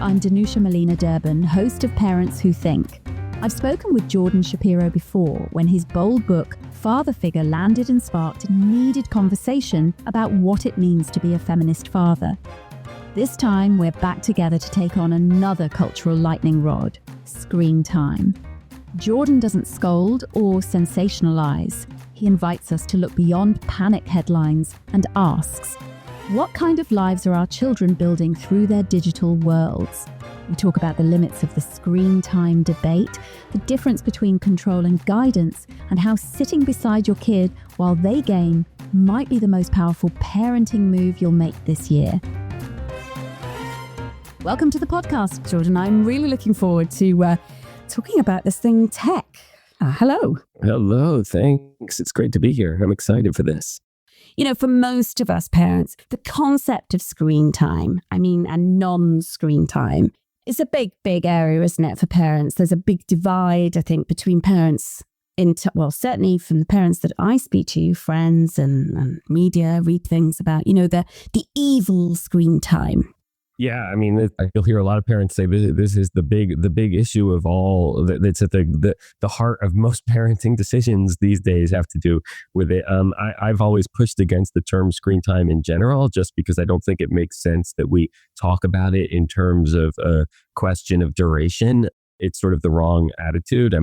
I'm Danusia Malina-Derben, host of Parents Who Think. I've spoken with Jordan Shapiro before when his bold book, Father Figure, landed and sparked a needed conversation about what it means to be a feminist father. This time, we're back together to take on another cultural lightning rod, screen time. Jordan doesn't scold or sensationalize. He invites us to look beyond panic headlines and asks, what kind of lives are our children building through their digital worlds? We talk about the limits of the screen time debate, the difference between control and guidance, and how sitting beside your kid while they game might be the most powerful parenting move you'll make this year. Welcome to the podcast, Jordan. I'm really looking forward to talking about this thing, tech. Hello. Hello, thanks. It's great to be here. I'm excited for this. You know, for most of us parents, the concept of screen time, and non-screen time, is a big area, isn't it, for parents? There's a big divide, I think, between parents, certainly from the parents that I speak to, friends and media, read things about, the evil screen time. Yeah, you'll hear a lot of parents say this is the big issue of all that's at the heart of most parenting decisions these days have to do with it. I've always pushed against the term screen time in general, just because I don't think it makes sense that we talk about it in terms of a question of duration. It's sort of the wrong attitude.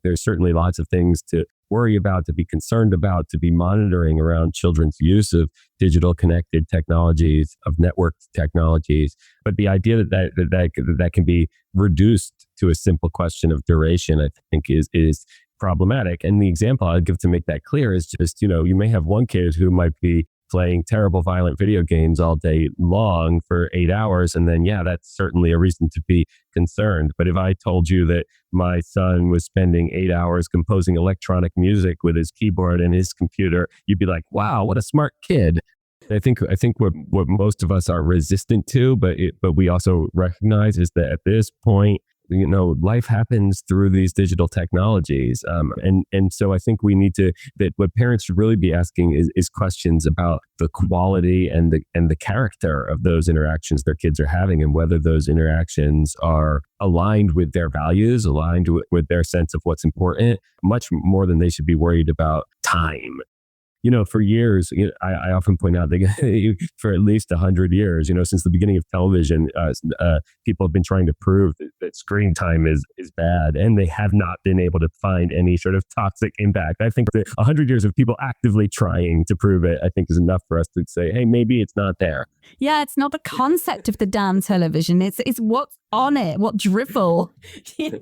There's certainly lots of things to worry about, to be concerned about, to be monitoring around children's use of digital connected technologies, of networked technologies. But the idea that can be reduced to a simple question of duration, I think is problematic. And the example I'll give to make that clear is just, you may have one kid who might be playing terrible, violent video games all day long for 8 hours. And then, that's certainly a reason to be concerned. But if I told you that my son was spending 8 hours composing electronic music with his keyboard and his computer, you'd be like, wow, what a smart kid. I think what most of us are resistant to, but we also recognize is that at this point, life happens through these digital technologies. And so I think we need that what parents should really be asking is questions about the quality and the character of those interactions their kids are having, and whether those interactions are aligned with their values, aligned with their sense of what's important, much more than they should be worried about time. For years, I often point out that for at least 100 years, since the beginning of television, people have been trying to prove that screen time is bad, and they have not been able to find any sort of toxic impact. I think that 100 years of people actively trying to prove it, I think, is enough for us to say, hey, maybe it's not there. Yeah, it's not the concept of the damn television. It's what's on it, what drivel,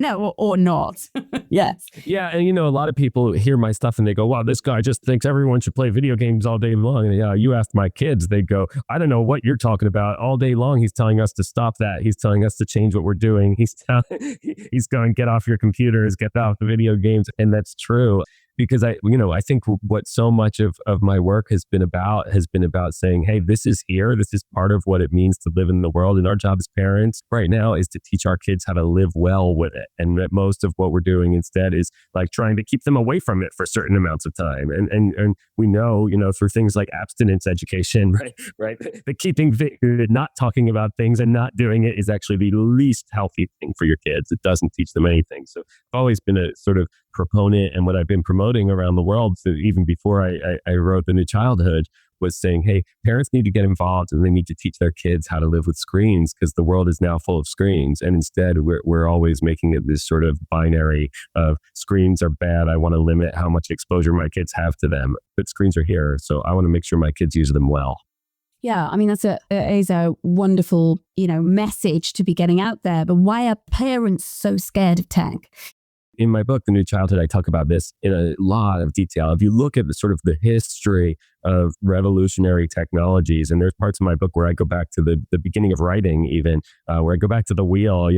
or not. Yes. Yeah, and a lot of people hear my stuff and they go, wow, this guy just thinks everyone should play video games all day long. And you ask my kids, they go, I don't know what you're talking about. All day long, he's telling us to stop that. He's telling us to change what we're doing. He's going, get off your computers, get off the video games. And that's true. Because I think what so much of my work has been about saying, hey, this is here. This is part of what it means to live in the world. And our job as parents right now is to teach our kids how to live well with it. And that most of what we're doing instead is like trying to keep them away from it for certain amounts of time. And we know, through things like abstinence education, right? The not talking about things and not doing it is actually the least healthy thing for your kids. It doesn't teach them anything. So I've always been a sort of proponent, and what I've been promoting around the world, so even before I wrote The New Childhood, was saying, hey, parents need to get involved and they need to teach their kids how to live with screens, because the world is now full of screens. And instead, we're always making it this sort of binary of screens are bad. I want to limit how much exposure my kids have to them, but screens are here. So I want to make sure my kids use them well. Yeah, is a wonderful, message to be getting out there. But why are parents so scared of tech? In my book, The New Childhood, I talk about this in a lot of detail. If you look at the history of revolutionary technologies, and there's parts of my book where I go back to the beginning of writing, even where I go back to the wheel,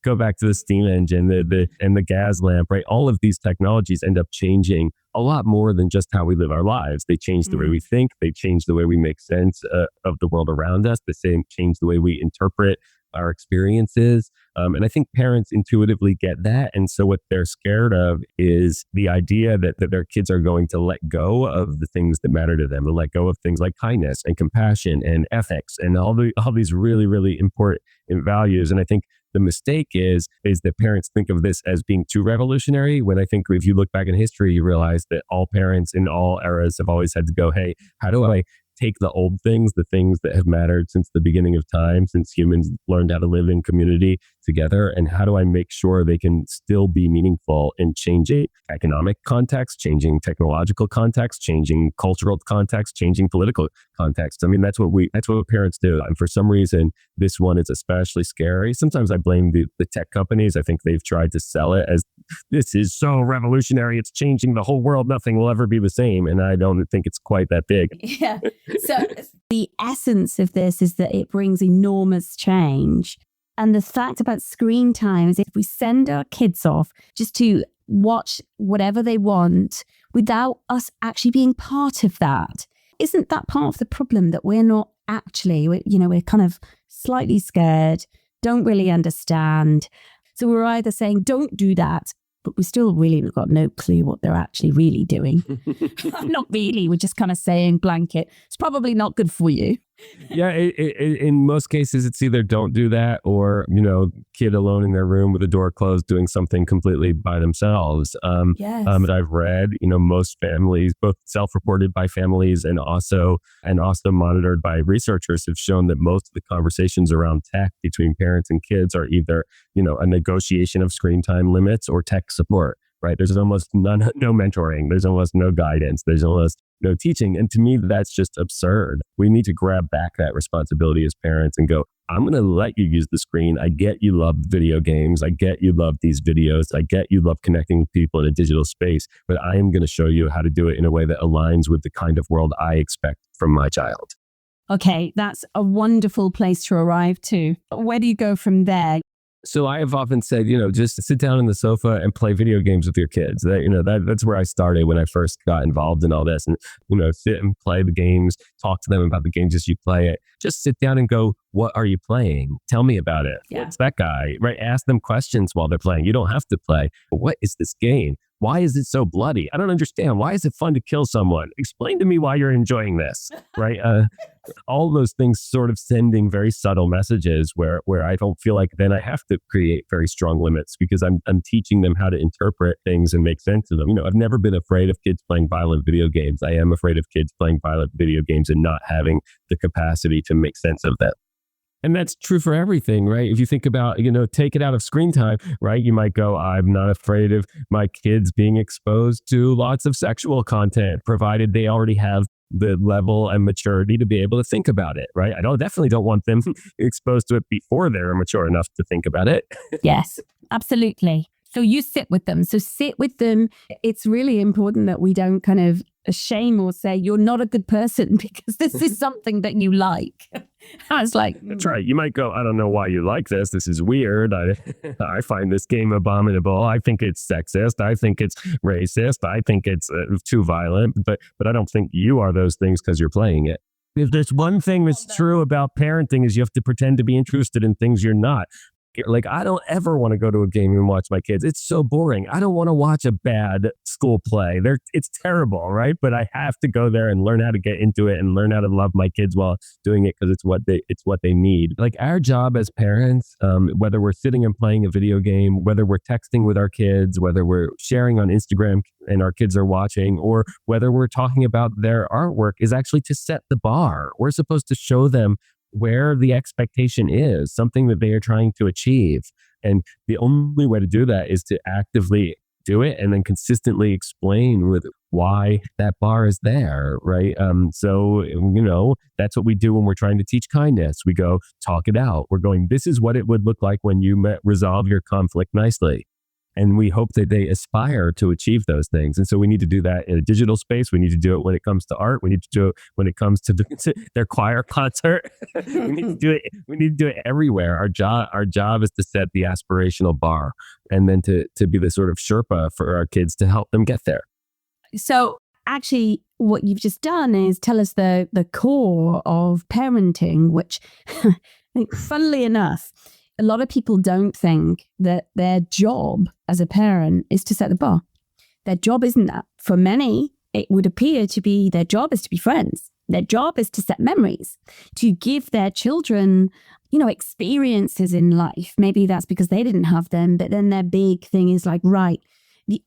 go back to the steam engine, and the gas lamp, right? All of these technologies end up changing a lot more than just how we live our lives. They change the way we think. They change the way we make sense of the world around us. They change the way we interpret our experiences. And I think parents intuitively get that. And so what they're scared of is the idea that their kids are going to let go of the things that matter to them, and let go of things like kindness and compassion and ethics and all these really, really important values. And I think the mistake is that parents think of this as being too revolutionary, when I think if you look back in history, you realize that all parents in all eras have always had to go, hey, how do I take the old things, the things that have mattered since the beginning of time, since humans learned how to live in community together, and how do I make sure they can still be meaningful in changing economic context, changing technological context, changing cultural context, changing political context. I mean, that's what parents do. And for some reason, this one is especially scary. Sometimes I blame the tech companies. I think they've tried to sell it as this is so revolutionary, it's changing the whole world, nothing will ever be the same. And I don't think it's quite that big. Yeah. So the essence of this is that it brings enormous change. And the fact about screen time is if we send our kids off just to watch whatever they want without us actually being part of that, isn't that part of the problem, that we're not actually, we're kind of slightly scared, don't really understand. So we're either saying, don't do that, but we still really got no clue what they're actually really doing. Not really. We're just kind of saying blanket, it's probably not good for you. Yeah, in most cases, it's either don't do that or, kid alone in their room with the door closed doing something completely by themselves. Yes. But I've read, most families, both self-reported by families and also monitored by researchers, have shown that most of the conversations around tech between parents and kids are either, a negotiation of screen time limits or tech support. Right. There's almost no mentoring. There's almost no guidance. There's almost no teaching. And to me, that's just absurd. We need to grab back that responsibility as parents and go, I'm going to let you use the screen. I get you love video games. I get you love these videos. I get you love connecting with people in a digital space, but I am going to show you how to do it in a way that aligns with the kind of world I expect from my child. Okay, that's a wonderful place to arrive to. Where do you go from there? So I have often said, just sit down on the sofa and play video games with your kids. That's where I started when I first got involved in all this. And, sit and play the games, talk to them about the games as you play it. Just sit down and go, what are you playing? Tell me about it. Yeah. What's that guy? Right? Ask them questions while they're playing. You don't have to play. But what is this game? Why is it so bloody? I don't understand. Why is it fun to kill someone? Explain to me why you're enjoying this, right? All those things sort of sending very subtle messages where I don't feel like then I have to create very strong limits, because I'm teaching them how to interpret things and make sense of them. I've never been afraid of kids playing violent video games. I am afraid of kids playing violent video games and not having the capacity to make sense of them. And that's true for everything, right? If you think about, take it out of screen time, right? You might go, I'm not afraid of my kids being exposed to lots of sexual content, provided they already have the level and maturity to be able to think about it, right? I definitely don't want them exposed to it before they're mature enough to think about it. Yes, absolutely. So you sit with them. So sit with them. It's really important that we don't kind of shame or say you're not a good person because this is something that you like. I was like, that's right. You might go, I don't know why you like this. This is weird. I find this game abominable. I think it's sexist. I think it's racist. I think it's too violent. But I don't think you are those things because you're playing it. If there's one thing that's true about parenting is you have to pretend to be interested in things you're not. Like, I don't ever want to go to a game and watch my kids. It's so boring. I don't want to watch a bad school play. It's terrible, right? But I have to go there and learn how to get into it and learn how to love my kids while doing it, because it's what they need. Like, our job as parents, whether we're sitting and playing a video game, whether we're texting with our kids, whether we're sharing on Instagram and our kids are watching, or whether we're talking about their artwork, is actually to set the bar. We're supposed to show them where the expectation is, something that they are trying to achieve. And the only way to do that is to actively do it and then consistently explain with why that bar is there, right? So, that's what we do when we're trying to teach kindness. We go, talk it out. We're going, this is what it would look like when you resolve your conflict nicely. And we hope that they aspire to achieve those things. And so we need to do that in a digital space. We need to do it when it comes to art. We need to do it when it comes to their choir concert. We need to do it. We need to do it everywhere. Our job is to set the aspirational bar, and then to be the sort of Sherpa for our kids to help them get there. So actually, what you've just done is tell us the core of parenting, which Funnily enough, a lot of people don't think that their job as a parent is to set the bar. Their job isn't that. For many, it would appear to be their job is to be friends. Their job is to set memories, to give their children, experiences in life. Maybe that's because they didn't have them, but then their big thing is like, right, the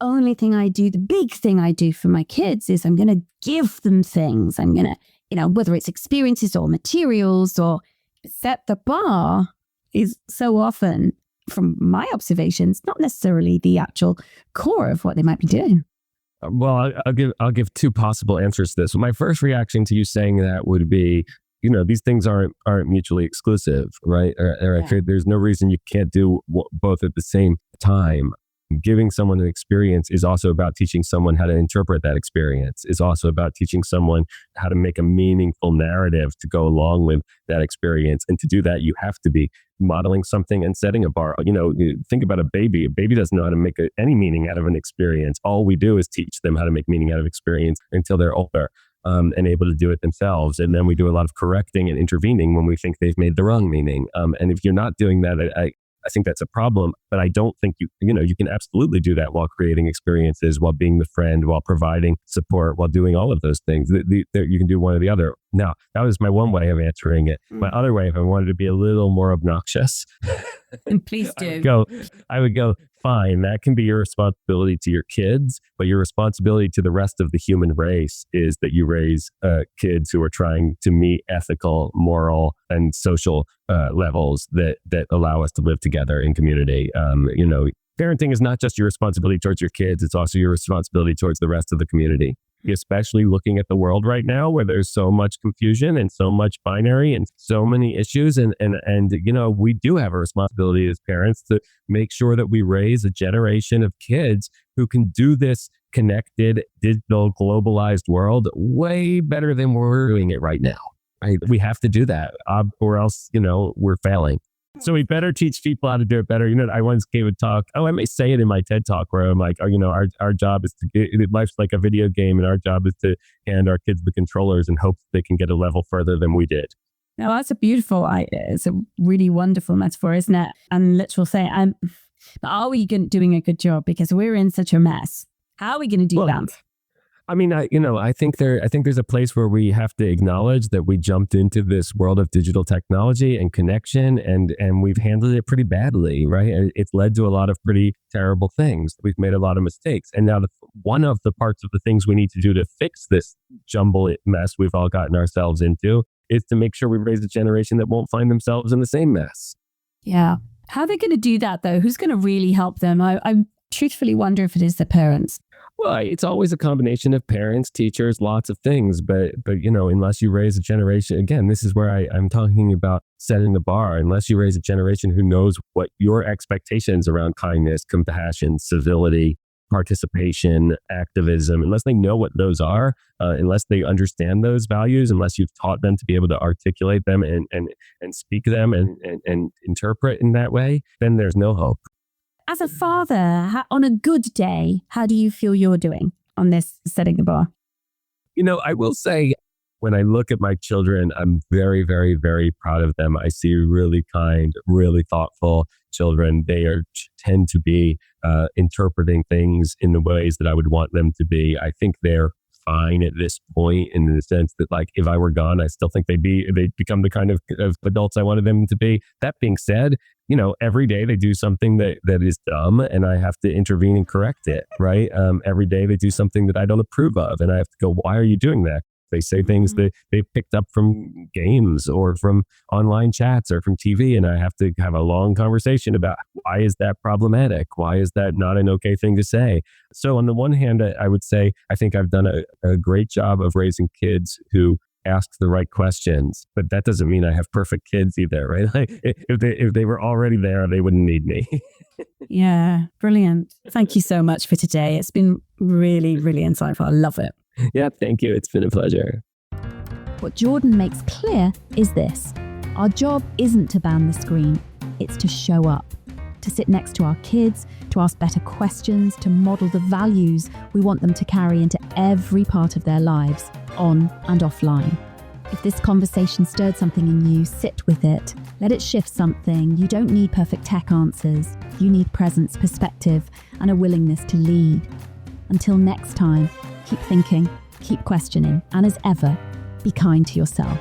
big thing I do for my kids is I'm going to give them things. I'm going to, whether it's experiences or materials or set the bar is so often, from my observations, not necessarily the actual core of what they might be doing. Well, I'll give two possible answers to this. My first reaction to you saying that would be, these things aren't mutually exclusive, right? There's no reason you can't do both at the same time. Giving someone an experience is also about teaching someone how to interpret that experience. It's also about teaching someone how to make a meaningful narrative to go along with that experience. And to do that, you have to be modeling something and setting a bar. Think about a baby. A baby doesn't know how to make any meaning out of an experience. All we do is teach them how to make meaning out of experience until they're older. And able to do it themselves. And then we do a lot of correcting and intervening when we think they've made the wrong meaning. And if you're not doing that, I think that's a problem, but I don't think you can absolutely do that while creating experiences, while being the friend, while providing support, while doing all of those things. You can do one or the other. Now, that was my one way of answering it. My other way, if I wanted to be a little more obnoxious, and please do. I would go, fine, that can be your responsibility to your kids, but your responsibility to the rest of the human race is that you raise kids who are trying to meet ethical, moral, and social levels that allow us to live together in community. Parenting is not just your responsibility towards your kids, it's also your responsibility towards the rest of the community. Especially looking at the world right now where there's so much confusion and so much binary and so many issues. And we do have a responsibility as parents to make sure that we raise a generation of kids who can do this connected, digital, globalized world way better than we're doing it right now. Right? We have to do that or else, we're failing. So we better teach people how to do it better. I once gave a talk. I may say it in my TED talk where I'm like, our job is life's like a video game and our job is to hand our kids the controllers and hope they can get a level further than we did. Now that's a beautiful, it's a really wonderful metaphor, isn't it? And literal say, but are we doing a good job? Because we're in such a mess. How are we going to do that? I mean, I think there's a place where we have to acknowledge that we jumped into this world of digital technology and connection, and we've handled it pretty badly, right? It's led to a lot of pretty terrible things. We've made a lot of mistakes, and now one of the parts of the things we need to do to fix this jumble mess we've all gotten ourselves into is to make sure we raise a generation that won't find themselves in the same mess. Yeah, how are they going to do that though? Who's going to really help them? I truthfully wonder if it is the parents. Well, it's always a combination of parents, teachers, lots of things. But unless you raise a generation, again, this is where I'm talking about setting the bar. Unless you raise a generation who knows what your expectations around kindness, compassion, civility, participation, activism, unless they know what those are, unless they understand those values, unless you've taught them to be able to articulate them and speak them and interpret in that way, then there's no hope. As a father, on a good day, how do you feel you're doing on this setting the bar? I will say, when I look at my children, I'm very, very, very proud of them. I see really kind, really thoughtful children. They tend to be interpreting things in the ways that I would want them to be. I think they're fine at this point in the sense that, like, if I were gone, I still think they'd become the kind of adults I wanted them to be. That being said, every day they do something that is dumb and I have to intervene and correct it, right? Every day they do something that I don't approve of and I have to go, why are you doing that? They say things that they picked up from games or from online chats or from TV, and I have to have a long conversation about why is that problematic? Why is that not an okay thing to say? So on the one hand, I would say I think I've done a great job of raising kids who ask the right questions, but that doesn't mean I have perfect kids either, right? Like if they were already there, they wouldn't need me. Yeah, brilliant. Thank you so much for today. It's been really, really insightful. I love it. Yeah, thank you. It's been a pleasure. What Jordan makes clear is this: our job isn't to ban the screen, it's to show up, to sit next to our kids, to ask better questions, to model the values we want them to carry into every part of their lives, on and offline. If this conversation stirred something in you, sit with it. Let it shift something. You don't need perfect tech answers. You need presence, perspective, and a willingness to lead. Until next time, keep thinking, keep questioning, and as ever, be kind to yourself.